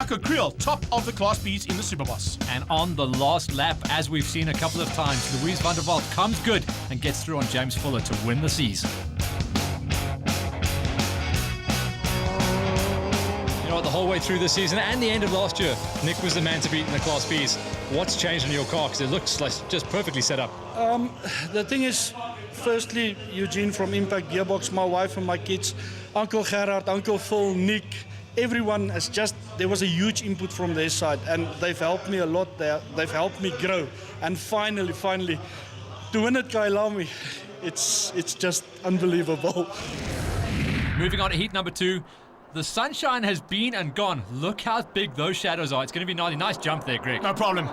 Marco Creel, top of the Class Bs in the Superboss. And on the last lap, as we've seen a couple of times, Louise van der Waal comes good and gets through on James Fuller to win the season. You know what, the whole way through the season and the end of last year, Nick was the man to beat in the Class Bs. What's changed in your car? Because it looks like just perfectly set up. The thing is, firstly, Eugene from Impact Gearbox, my wife and my kids, Uncle Gerard, Uncle Phil, Nick, everyone has just, there was a huge input from their side and they've helped me a lot. They've helped me grow. And finally, to win at Kailami, it's just unbelievable. Moving on to heat number 2. The sunshine has been and gone. Look how big those shadows are. It's going to be gnarly. Nice jump there, Greg. No problem.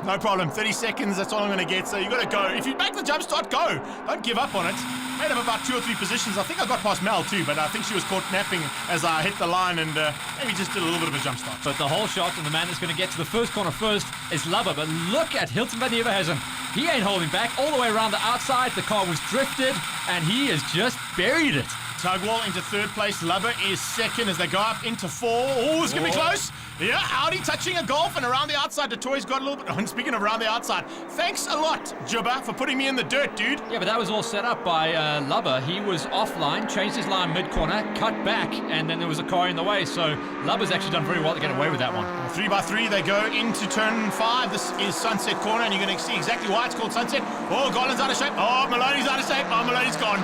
30 seconds, that's all I'm going to get. So you got to go. If you make the jump start, go. Don't give up on it. Made up about 2 or 3 positions. I think I got past Mel too, but I think she was caught napping as I hit the line and maybe just did a little bit of a jump start. But the whole shot and the man that's going to get to the first corner first is Lubber. But look at Hilton van Nieuwenhuizen. He ain't holding back. All the way around the outside. The car was drifted and he has just buried it. Tugwell into 3rd place. Lubber is 2nd as they go up into 4. Oh, it's going to be close. Yeah, Audi touching a Golf and around the outside. DeToy's got a little bit. And speaking of around the outside, thanks a lot, Jubba, for putting me in the dirt, dude. Yeah, but that was all set up by Lubber. He was offline, changed his line mid-corner, cut back, and then there was a car in the way. So Lubber's actually done very well to get away with that one. 3x3, they go into turn 5. This is Sunset Corner, and you're going to see exactly why it's called Sunset. Oh, Garland's out of shape. Oh, Maloney's out of shape. Oh, Maloney's gone.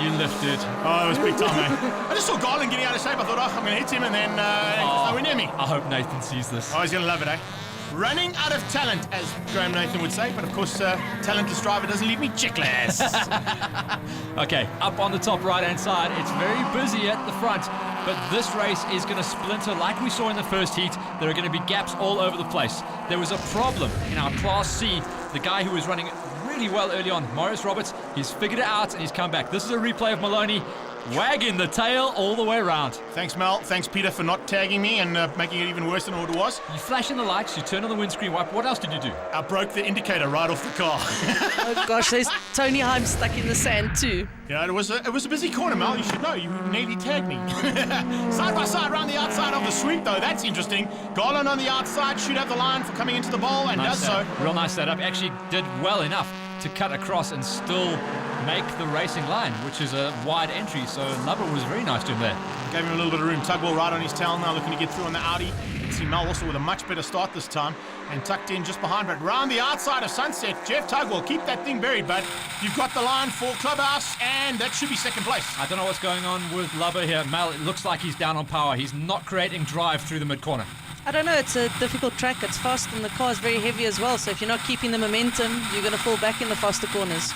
You lifted. Oh, it was big time, eh? I just saw Garland getting out of shape. I thought, oh, I'm going to hit him, and then nowhere near me. I hope Nathan sees this. Oh, he's going to love it, eh? Running out of talent, as Graham Nathan would say, but of course, talentless driver doesn't leave me chickless. Okay, up on the top right-hand side, it's very busy at the front, but this race is going to splinter like we saw in the first heat. There are going to be gaps all over the place. There was a problem in our Class C. The guy who was running really well early on, Maurice Roberts, he's figured it out and he's come back. This is a replay of Maloney wagging the tail all the way around. Thanks, Mel. Thanks, Peter, for not tagging me and making it even worse than what it was. You flash in the lights, you turn on the windscreen wipe. What else did you do? I broke the indicator right off the car. Oh gosh, there's Tony Heim stuck in the sand too. Yeah, it was a busy corner, Mel. You should know. You nearly tagged me. Side by side around the outside of the sweep, though. That's interesting. Garland on the outside should have the line for coming into the bowl and nice does so. Real nice setup. Actually did well enough to cut across and still make the racing line, which is a wide entry. So Lubber was very nice to him there. Gave him a little bit of room. Tugwell right on his tail now, looking to get through on the Audi. You can see Mel also with a much better start this time and tucked in just behind. But round the outside of Sunset, Jeff Tugwell, keep that thing buried, but you've got the line for Clubhouse, and that should be 2nd place. I don't know what's going on with Lubber here. Mel, it looks like he's down on power. He's not creating drive through the mid-corner. I don't know, it's a difficult track, it's fast and the car is very heavy as well, so if you're not keeping the momentum, you're going to fall back in the faster corners.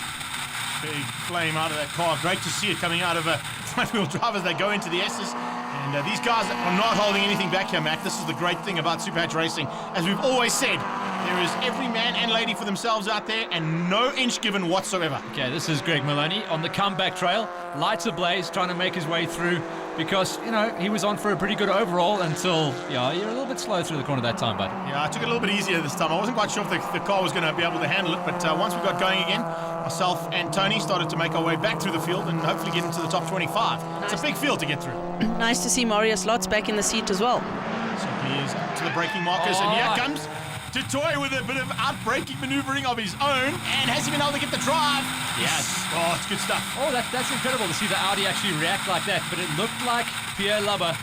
Big flame out of that car. Great to see it coming out of a front-wheel drive as they go into the S's. And these guys are not holding anything back here, Mac. This is the great thing about Superhatch Racing. As we've always said, there is every man and lady for themselves out there and no inch given whatsoever. Okay, this is Greg Maloney on the comeback trail. Lights ablaze, trying to make his way through because, you know, he was on for a pretty good overall until, yeah, you're a little bit slow through the corner that time, bud. Yeah, I took it a little bit easier this time. I wasn't quite sure if the car was going to be able to handle it, but once we got going again, myself and Tony started to make our way back through the field and hopefully get into the top 25. Nice. It's a big field to get through. Nice to see Marius Lots back in the seat as well. So he is to the braking markers, and here comes DeToy with a bit of out-braking manoeuvring of his own, and has he been able to get the drive? Yes. Oh, it's good stuff. Oh, that's incredible to see the Audi actually react like that, but it looked like Pierre Lubber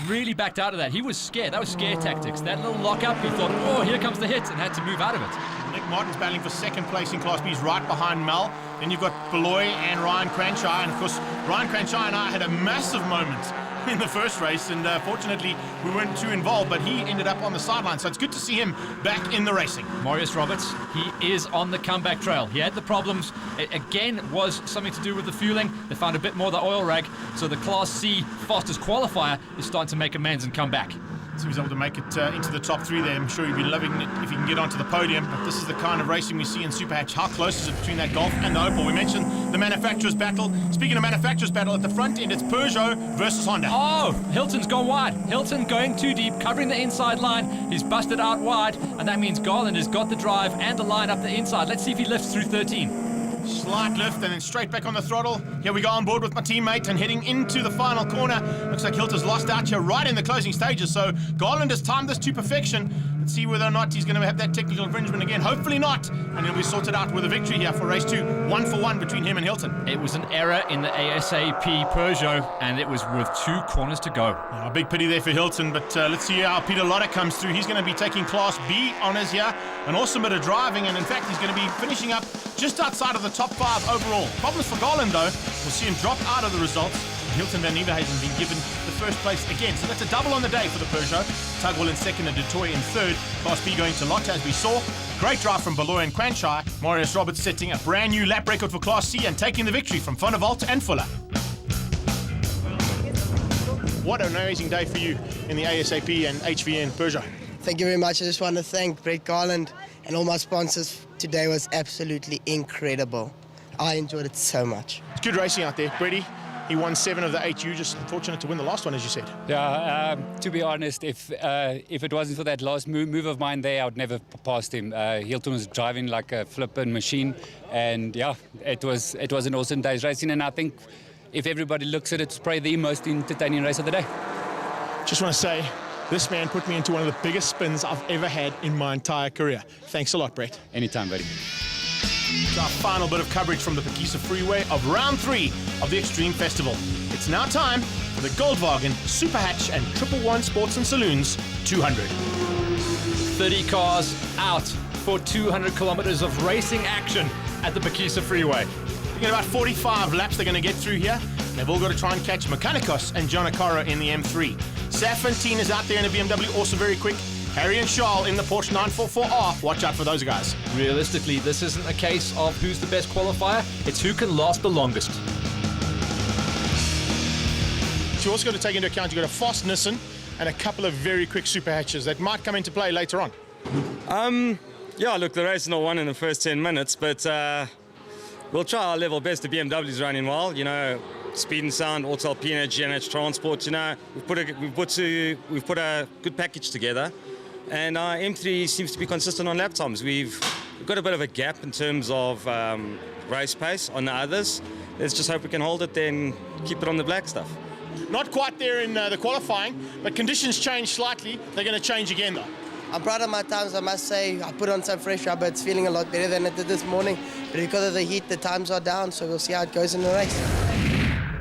really backed out of that. He was scared. That was scare tactics. That little lock-up, he thought, oh, here comes the hit, and had to move out of it. Nick Martin's battling for 2nd place in Class B. He's right behind Mel. Then you've got Beloy and Ryan Cranshire, and of course, Ryan Cranshire and I had a massive moment in the first race, and fortunately we weren't too involved, but he ended up on the sideline, so it's good to see him back in the racing. Maurice Roberts, he is on the comeback trail. He had the problems. It again was something to do with the fueling. They found a bit more of the oil rag, so the Class C fastest qualifier is starting to make amends and come back. So he's able to make it into the top 3 there. I'm sure he'd be loving it if he can get onto the podium, but this is the kind of racing we see in Superhatch. How close is it between that Golf and the Opel? We mentioned the manufacturer's battle. Speaking of manufacturer's battle, at the front end, it's Peugeot versus Honda. Oh, Hilton's gone wide. Hilton going too deep, covering the inside line. He's busted out wide, and that means Garland has got the drive and the line up the inside. Let's see if he lifts through 13. Slight lift and then straight back on the throttle. Here we go on board with my teammate and heading into the final corner. Looks like Hilter's lost out here right in the closing stages. So Garland has timed this to perfection. Let's see whether or not he's going to have that technical infringement again. Hopefully not. And he'll be sorted out with a victory here for race 2. 1-for-1 between him and Hilton. It was an error in the ASAP Peugeot, and it was with 2 corners to go. A big pity there for Hilton, but let's see how Peter Lotter comes through. He's going to be taking Class B honours here. An awesome bit of driving, and in fact, he's going to be finishing up just outside of the top 5 overall. Problems for Garland, though. We'll see him drop out of the results. Hilton van Nieuwenhuizen been given the first place again. So that's a double on the day for the Peugeot. Tugwell in second and Dutoy in third. Class B going to Lotte, as we saw. Great drive from Beloy and Quanshire. Marius Roberts setting a brand new lap record for Class C and taking the victory from Van der Walt and Fuller. What an amazing day for you in the ASAP and HVN Peugeot. Thank you very much. I just want to thank Brett Garland and all my sponsors. Today was absolutely incredible. I enjoyed it so much. It's good racing out there. Brady, he won 7 of the 8. You just unfortunate to win the last one, as you said. Yeah, to be honest, if it wasn't for that last move of mine there, I would never passed him. Hilton was driving like a flippin' machine, and yeah, it was an awesome day's racing, and I think if everybody looks at it, it's probably the most entertaining race of the day. Just want to say, this man put me into one of the biggest spins I've ever had in my entire career. Thanks a lot, Brett. Anytime, buddy. It's our final bit of coverage from the Pekisa Freeway of round 3 of the Extreme Festival. It's now time for the Goldwagen Superhatch and 111 Sports and Saloons 200. 30 cars out for 200 kilometers of racing action at the Pekisa Freeway. We've got about 45 laps they're going to get through here. They've all got to try and catch Mechanicos and John Akara in the M3. Saf and Tina's out there in a BMW, also very quick. Harry and Charles in the Porsche 944R. Watch out for those guys. Realistically, this isn't a case of who's the best qualifier, it's who can last the longest. So you also got to take into account you've got a fast Nissan and a couple of very quick super hatches that might come into play later on. Yeah, look, the race is not won in the first 10 minutes, but we'll try our level best. The BMW's running well, you know, speed and sound, Autel P&H, GNH Transport, you know, we've put a good package together. And our M3 seems to be consistent on lap times. We've got a bit of a gap in terms of race pace on the others. Let's just hope we can hold it, then keep it on the black stuff. Not quite there in the qualifying, but conditions change slightly. They're going to change again, though. I'm proud of my times, I must say. I put on some fresh rubber. It's feeling a lot better than it did this morning. But because of the heat, the times are down, so we'll see how it goes in the race.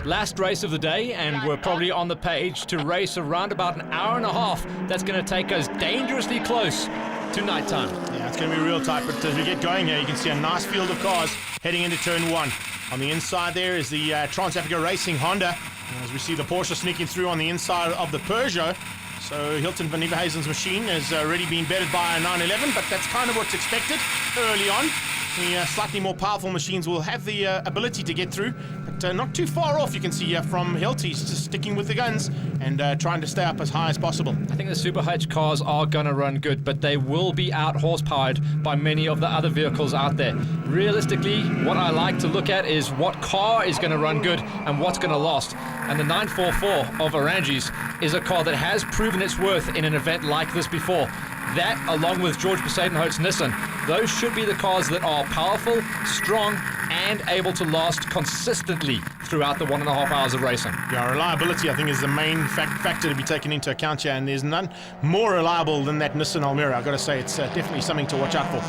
Last race of the day, and we're probably on the page to race around about an hour and a half. That's going to take us dangerously close to nighttime. Yeah, it's going to be real tight, but as we get going here, you can see a nice field of cars heading into turn 1. On the inside there is the Trans-Africa Racing Honda, as we see the Porsche sneaking through on the inside of the Peugeot. So Hilton van Nieuwenhuizen's machine has already been bettered by a 911, but that's kind of what's expected early on. The slightly more powerful machines will have the ability to get through, but not too far off. You can see from Hilty, he's just sticking with the guns and trying to stay up as high as possible. I think the Super Hatch cars are going to run good, but they will be out horsepowered by many of the other vehicles out there. Realistically, what I like to look at is what car is going to run good and what's going to last. And the 944 of Oranges is a car that has proven its worth in an event like this before. That, along with George Besadenhout's Nissan, those should be the cars that are powerful, strong, and able to last consistently throughout the 1.5 hours of racing. Yeah, reliability, I think, is the main factor to be taken into account here, and there's none more reliable than that Nissan Almera. I've got to say, it's definitely something to watch out for.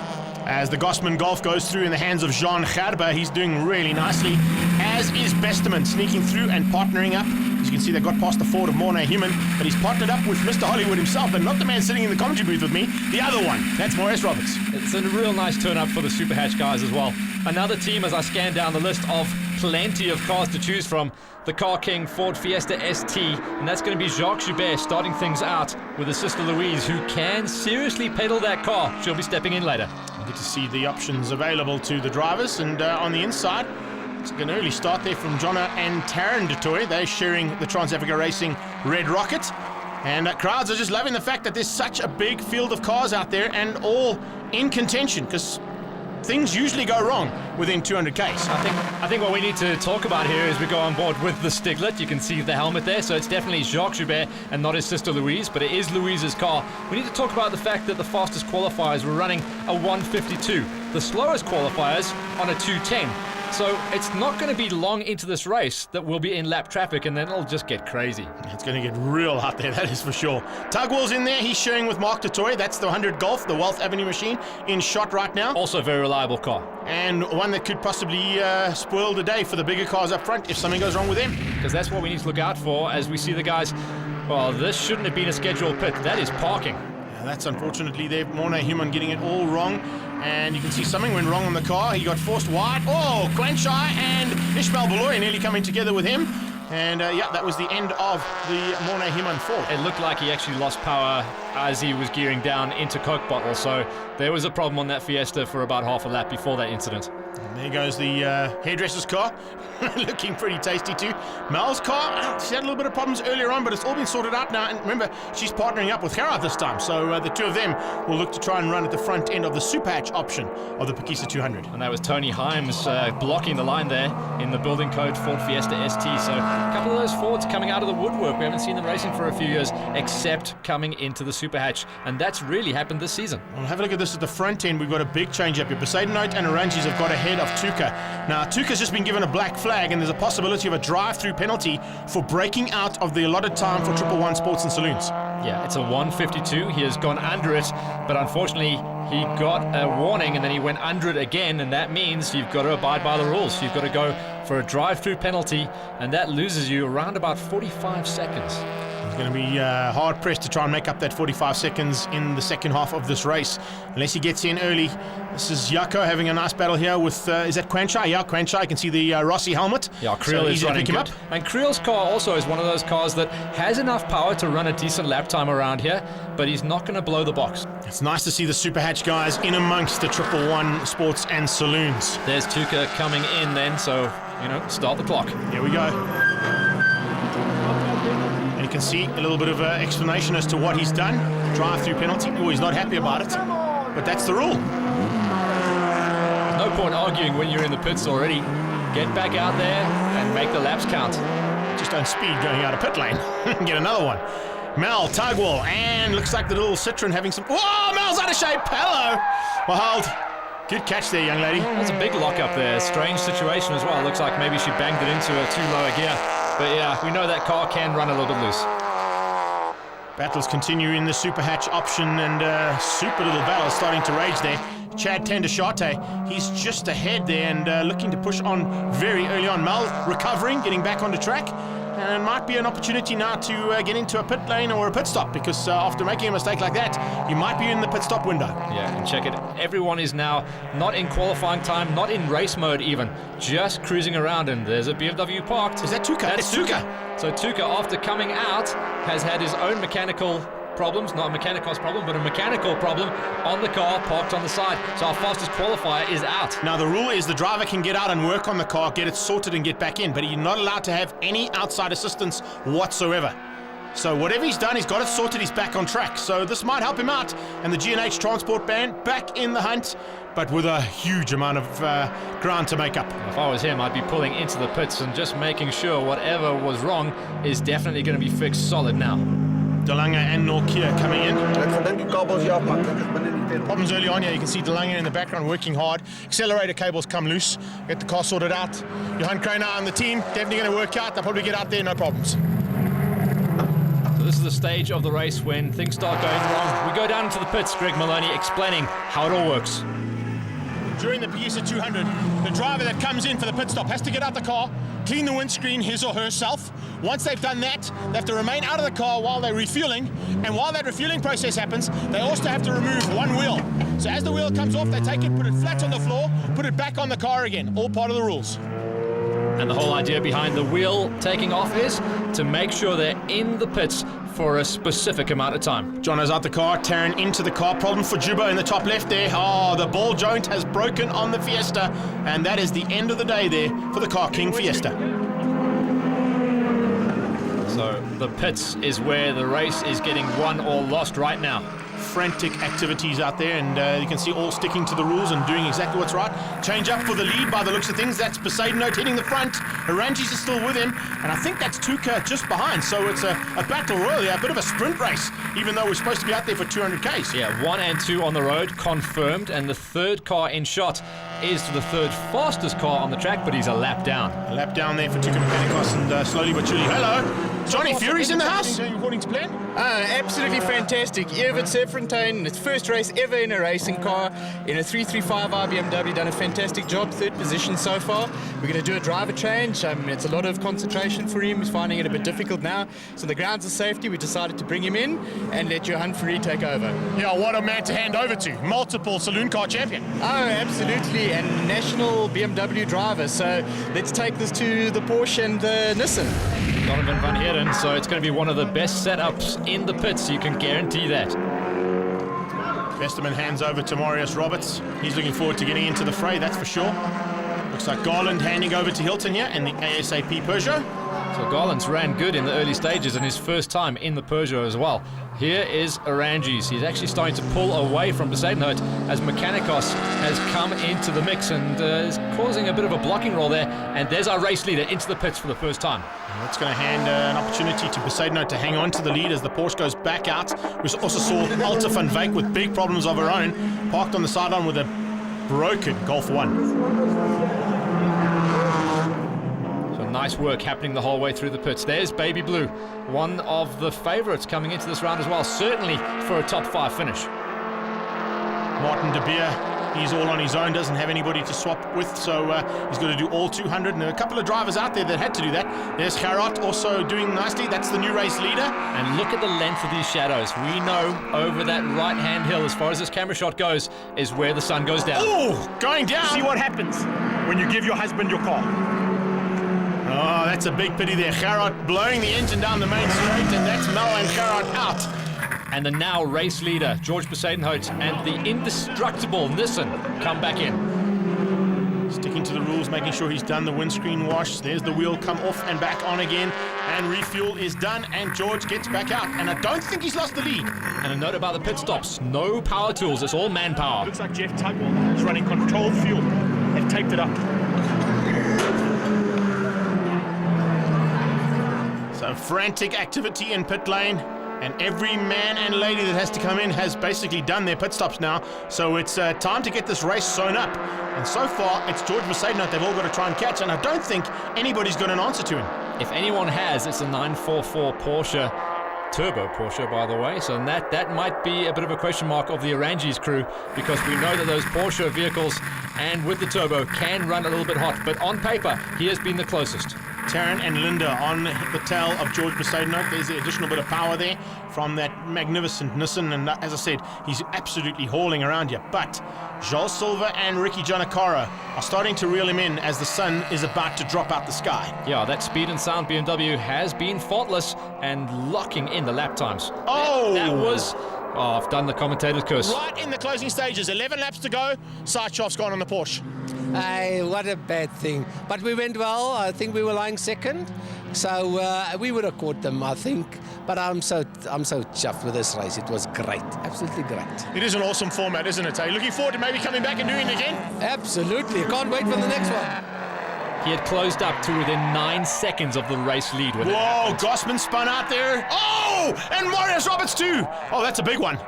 As the Gossman Golf goes through in the hands of Jean Gerber, he's doing really nicely, as is Besterman, sneaking through and partnering up. As you can see, they got past the Ford of Mornay Human, but he's partnered up with Mr. Hollywood himself, and not the man sitting in the commentary booth with me, the other one. That's Maurice Roberts. It's a real nice turn-up for the Super Hatch guys as well. Another team, as I scan down the list of plenty of cars to choose from, the Car King Ford Fiesta ST, and that's going to be Jacques Joubert starting things out with his sister Louise, who can seriously pedal that car. She'll be stepping in later. You get to see the options available to the drivers, and on the inside, it's an early start there from Jonna and Taryn Dutoy. They're sharing the Trans-Africa Racing Red Rocket. And crowds are just loving the fact that there's such a big field of cars out there and all in contention, because things usually go wrong within 200Ks. I think what we need to talk about here is we go on board with the Stiglet. You can see the helmet there, so it's definitely Jacques Joubert and not his sister Louise, but it is Louise's car. We need to talk about the fact that the fastest qualifiers were running a 152, the slowest qualifiers on a 210. So it's not going to be long into this race that we'll be in lap traffic, and then it'll just get crazy. It's going to get real out there, that is for sure. Tugwell's in there. He's sharing with Mark Dettori. That's the 100 Golf, the Wealth Avenue machine, in shot right now. Also a very reliable car. And one that could possibly spoil the day for the bigger cars up front if something goes wrong with them. Because that's what we need to look out for as we see the guys. Well, this shouldn't have been a scheduled pit. That is parking. Yeah, that's unfortunately there. Morné Human getting it all wrong. And you can see something went wrong on the car. He got forced wide. Oh, Quanchai and Ishmael Beloy nearly coming together with him. And yeah, that was the end of the Morné Human Ford. It looked like he actually lost power as he was gearing down into Coke bottle. So there was a problem on that Fiesta for about half a lap before that incident. And there goes the hairdresser's car. Looking pretty tasty too. Mel's car, she had a little bit of problems earlier on, but it's all been sorted out now. And remember, she's partnering up with Gerard this time. So the two of them will look to try and run at the front end of the Superhatch option of the Pekisa 200. And that was Tony Himes blocking the line there in the building code Ford Fiesta ST. So a couple of those Fords coming out of the woodwork. We haven't seen them racing for a few years, except coming into the Superhatch. And that's really happened this season. Well, have a look at this at the front end. We've got a big change up here. Poseidonite and Oranges have got ahead of Tuka. Now, Tuka's just been given a black flag, and there's a possibility of a drive-through penalty for breaking out of the allotted time for 111 Sports and Saloons. Yeah, it's a 152. He has gone under it, but unfortunately, he got a warning, and then he went under it again, and that means you've got to abide by the rules. You've got to go for a drive-through penalty, and that loses you around about 45 seconds. He's going to be hard-pressed to try and make up that 45 seconds in the second half of this race, unless he gets in early. This is Jaco having a nice battle here with, is that Quanchai? Yeah, Quanchai. You can see the Rossi helmet. Yeah, Creel is running good. And Creel's car also is one of those cars that has enough power to run a decent lap time around here, but he's not going to blow the box. It's nice to see the Superhatch guys in amongst the 111 Sports and Saloons. There's Tuka coming in then, so, start the clock. Here we go. You can see a little bit of explanation as to what he's done. Drive-through penalty. Oh, he's not happy about it, but that's the rule. No point arguing when you're in the pits already. Get back out there and make the laps count. Just don't speed going out of pit lane. Get another one. Mel, Tugwell, and looks like the little Citroen having some... Whoa, Mel's out of shape. Hello. Well, hold. Good catch there, young lady. That's a big lock up there. Strange situation as well. Looks like maybe she banged it into a too low a gear. But yeah, we know that car can run a little bit loose. Battles continue in the Superhatch option, and super little battle starting to rage there. Chad Tendashate, he's just ahead there and looking to push on very early on. Mel recovering, getting back onto track. And it might be an opportunity now to get into a pit lane or a pit stop, because after making a mistake like that, you might be in the pit stop window. Yeah, and check it. Everyone is now not in qualifying time, not in race mode even, just cruising around, and there's a BMW parked. Is that Tuka? That's Tuka. So Tuka, after coming out, has had his own mechanical problems, not a mechanicos problem, but a mechanical problem on the car parked on the side. So our fastest qualifier is out. Now the rule is the driver can get out and work on the car, get it sorted and get back in, but he's not allowed to have any outside assistance whatsoever. So whatever he's done, he's got it sorted, he's back on track. So this might help him out, and the G&H Transport Band back in the hunt, but with a huge amount of ground to make up. If I was him, I'd be pulling into the pits and just making sure whatever was wrong is definitely going to be fixed solid now. DeLange and Norkia coming in. Problems early on here. You can see DeLange in the background working hard. Accelerator cables come loose. Get the car sorted out. Johan Kreiner and the team definitely going to work out. They'll probably get out there, no problems. So this is the stage of the race when things start going wrong. We go down into the pits. Greg Maloney explaining how it all works. During the Pekisa 200, the driver that comes in for the pit stop has to get out the car, clean the windscreen, his or herself. Once they've done that, they have to remain out of the car while they're refueling. And while that refueling process happens, they also have to remove one wheel. So as the wheel comes off, they take it, put it flat on the floor, put it back on the car again. All part of the rules. And the whole idea behind the wheel taking off is to make sure they're in the pits for a specific amount of time. Jono's out the car, Taryn into the car. Problem for Juba in the top left there. Oh, the ball joint has broken on the Fiesta, and that is the end of the day there for the Car King Fiesta. So the pits is where the race is getting won or lost right now. frantic activities out there, and you can see all sticking to the rules and doing exactly what's right. Change up for the lead by the looks of things. That's Poseidon hitting the front. Arangis is still with him, and I think that's Tuka just behind. So it's a battle royal here, a bit of a sprint race, even though we're supposed to be out there for 200 Ks. Yeah, 1 and 2 on the road, confirmed, and the third car in shot is the third fastest car on the track, but he's a lap down. A lap down there for Tuka Mechanicos, and slowly but surely. Hello, Johnny Fury's in the house. According to plan. Absolutely fantastic. Irvin Serfontaine, its first race ever in a racing car in a 335 BMW, done a fantastic job, third position so far. We're going to do a driver change. It's a lot of concentration for him. He's finding it a bit difficult now. So the grounds of safety, we decided to bring him in and let Johan Fourie take over. Yeah, what a man to hand over to. Multiple saloon car champion. Oh, absolutely, and national BMW driver. So let's take this to the Porsche and the Nissan. Donovan van Heeren, so it's going to be one of the best setups in the pits, you can guarantee that. Vesterman hands over to Marius Roberts. He's looking forward to getting into the fray, that's for sure. Looks like Garland handing over to Hilton here in the ASAP Peugeot. So Garland's ran good in the early stages and his first time in the Peugeot as well. Here is Arangis. He's actually starting to pull away from Poseidon as Mechanicos has come into the mix and is causing a bit of a blocking roll there. And there's our race leader into the pits for the first time. And that's going to hand an opportunity to Poseidon to hang on to the lead as the Porsche goes back out. We also saw Alta van Wyk with big problems of her own, parked on the sideline with a broken Golf 1. Nice work happening the whole way through the pits. There's Baby Blue, one of the favourites coming into this round as well, certainly for a top 5 finish. Martin de Beer, he's all on his own, doesn't have anybody to swap with, so he's going to do all 200. And there are a couple of drivers out there that had to do that. There's Gerard also doing nicely. That's the new race leader. And look at the length of these shadows. We know over that right-hand hill, as far as this camera shot goes, is where the sun goes down. Oh, going down. See what happens when you give your husband your car. Oh, that's a big pity there. Gerard blowing the engine down the main straight, and that's Mel and Gerard out. And the now race leader, George Poseidon and the indestructible Nissan come back in. Sticking to the rules, making sure he's done the windscreen wash. There's the wheel come off and back on again. And refuel is done, and George gets back out. And I don't think he's lost the lead. And a note about the pit stops. No power tools, it's all manpower. Looks like Jeff Tugwell is running controlled fuel. They've taped it up. So frantic activity in pit lane, and every man and lady that has to come in has basically done their pit stops now. So it's time to get this race sewn up. And so far, it's George Poseidon they've all got to try and catch, and I don't think anybody's got an answer to him. If anyone has, it's a 944 Porsche. Turbo Porsche, by the way, so that might be a bit of a question mark of the Arangis crew, because we know that those Porsche vehicles and with the turbo can run a little bit hot, but on paper he has been the closest. Taryn and Linda on the tail of George Poseidon. There's the additional bit of power there from that magnificent Nissan, and as I said, he's absolutely hauling around here. But Joel Silva and Ricky Giannacara are starting to reel him in as the sun is about to drop out the sky. Yeah, that speed and sound BMW has been faultless and locking in the lap times. Oh! That was... Oh, I've done the commentator's curse. Right in the closing stages, 11 laps to go. Sideshaft's gone on the Porsche. What a bad thing. But we went well. I think we were lying second. So we would have caught them, I think. But I'm so chuffed with this race. It was great. Absolutely great. It is an awesome format, isn't it? Looking forward to maybe coming back and doing it again? Absolutely. Can't wait for the next one. He had closed up to within 9 seconds of the race lead. Whoa, Gossman spun out there. Oh, and Marius Roberts too. Oh, that's a big one.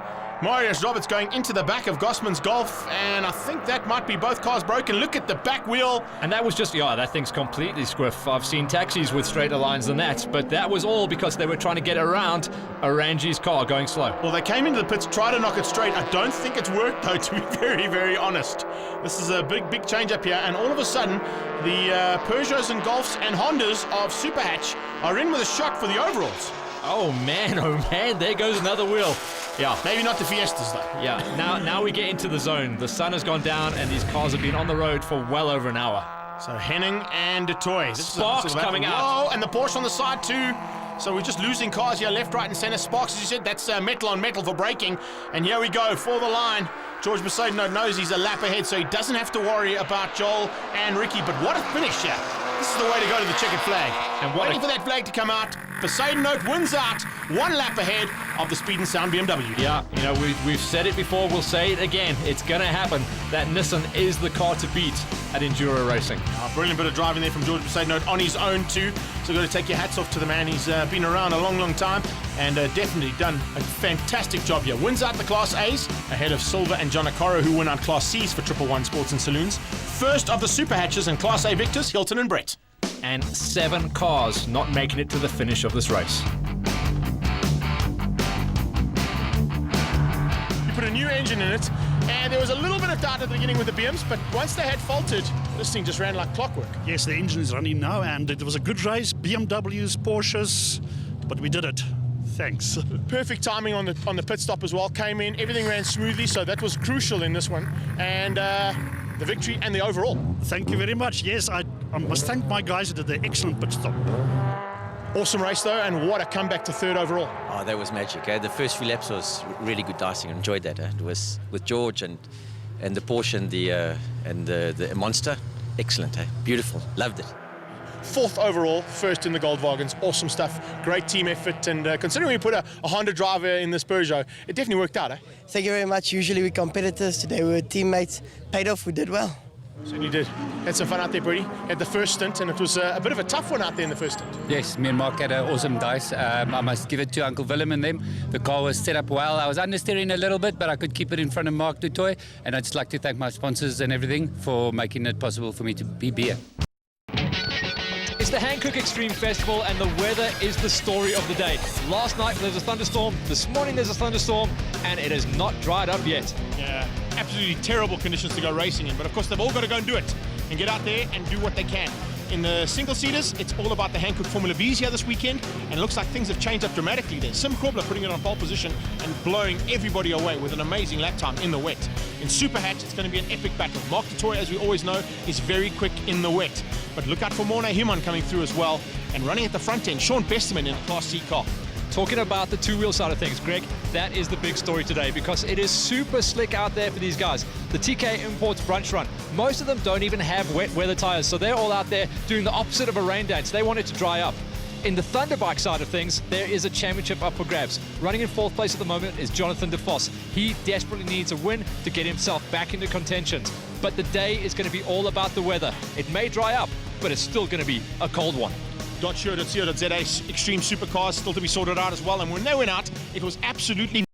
Marius Roberts going into the back of Gossman's Golf, and I think that might be both cars broken. Look at the back wheel. And that was just, that thing's completely squiff. I've seen taxis with straighter lines than that, but that was all because they were trying to get around Arangis' car going slow. Well, they came into the pits, tried to knock it straight. I don't think it's worked, though, to be very, very honest. This is a big change up here, and all of a sudden, the Peugeots and Golfs and Hondas of Superhatch are in with a shot for the overalls. Oh man, there goes another wheel. Yeah. Maybe not the Fiestas, though. Yeah, now we get into the zone. The sun has gone down, and these cars have been on the road for well over an hour. So Henning and De Toy. Sparks coming out. Whoa, and the Porsche on the side too. So we're just losing cars here, left, right, and centre. Sparks, as you said, that's metal on metal for braking. And here we go, for the line. George Poseidon knows he's a lap ahead, so he doesn't have to worry about Joel and Ricky. But what a finish here. this is the way to go to the checkered flag. And waiting for that flag to come out, Poseidon Note wins out 1 lap ahead of the Speed and Sound BMW. Yeah, you know, we've said it before, we'll say it again. It's going to happen. That Nissan is the car to beat at Enduro Racing. Brilliant bit of driving there from George Poseidon Note on his own too. So got to take your hats off to the man. He's been around a long, long time and definitely done a fantastic job here. Wins out the Class A's ahead of Silva and John Okoro, who win out Class C's for 111 Sports and Saloons. First of the Superhatches and Class A victors, Hilton and Brett. And 7 cars not making it to the finish of this race. You put a new engine in it, and there was a little bit of doubt at the beginning with the BMs, but once they had faltered, this thing just ran like clockwork. Yes, the engine is running now, and it was a good race. BMWs, Porsches, but we did it. Thanks. Perfect timing on the pit stop as well. Came in, everything ran smoothly, so that was crucial in this one. And the victory and the overall. Thank you very much. Yes, I must thank my guys who did the excellent pit stop. Awesome race though, and what a comeback to 3rd overall. Oh, that was magic. The first few laps was really good dicing. I enjoyed that. It was with George and the Porsche and the Monster. Excellent. Beautiful. Loved it. 4th overall, 1st in the Goldwagens. Awesome stuff. Great team effort, and considering we put a Honda driver in this Peugeot, it definitely worked out, eh? Thank you very much. Usually we're competitors. Today we were teammates. Paid off. We did well. Certainly did. Had some fun out there, Brady. Had the first stint, and it was a bit of a tough one out there in the first stint. Yes, me and Mark had an awesome dice. I must give it to Uncle Willem and them. The car was set up well. I was understeering a little bit, but I could keep it in front of Mark Dutoy. And I'd just like to thank my sponsors and everything for making it possible for me to be here. It's the Hankook Extreme Festival, and the weather is the story of the day. Last night there was a thunderstorm, this morning there's a thunderstorm, and it has not dried up yet. Yeah, absolutely terrible conditions to go racing in, but of course they've all got to go and do it and get out there and do what they can. In the single-seaters, it's all about the Hankook Formula Bs here this weekend, and it looks like things have changed up dramatically there. Sim Corbler putting it on pole position and blowing everybody away with an amazing lap time in the wet. In Superhatch, it's going to be an epic battle. Mark Dutoy, as we always know, is very quick in the wet. But look out for Morna Himan coming through as well, and running at the front end, Sean Besterman in a Class C car. Talking about the two-wheel side of things, Greg, that is the big story today because it is super slick out there for these guys. The TK Imports brunch run, most of them don't even have wet weather tires, so they're all out there doing the opposite of a rain dance. They want it to dry up. In the Thunderbike side of things, there is a championship up for grabs. Running in 4th place at the moment is Jonathan DeVos. He desperately needs a win to get himself back into contention. But the day is going to be all about the weather. It may dry up, but it's still going to be a cold one. .co.za extreme supercars still to be sorted out as well, and when they went out, it was absolutely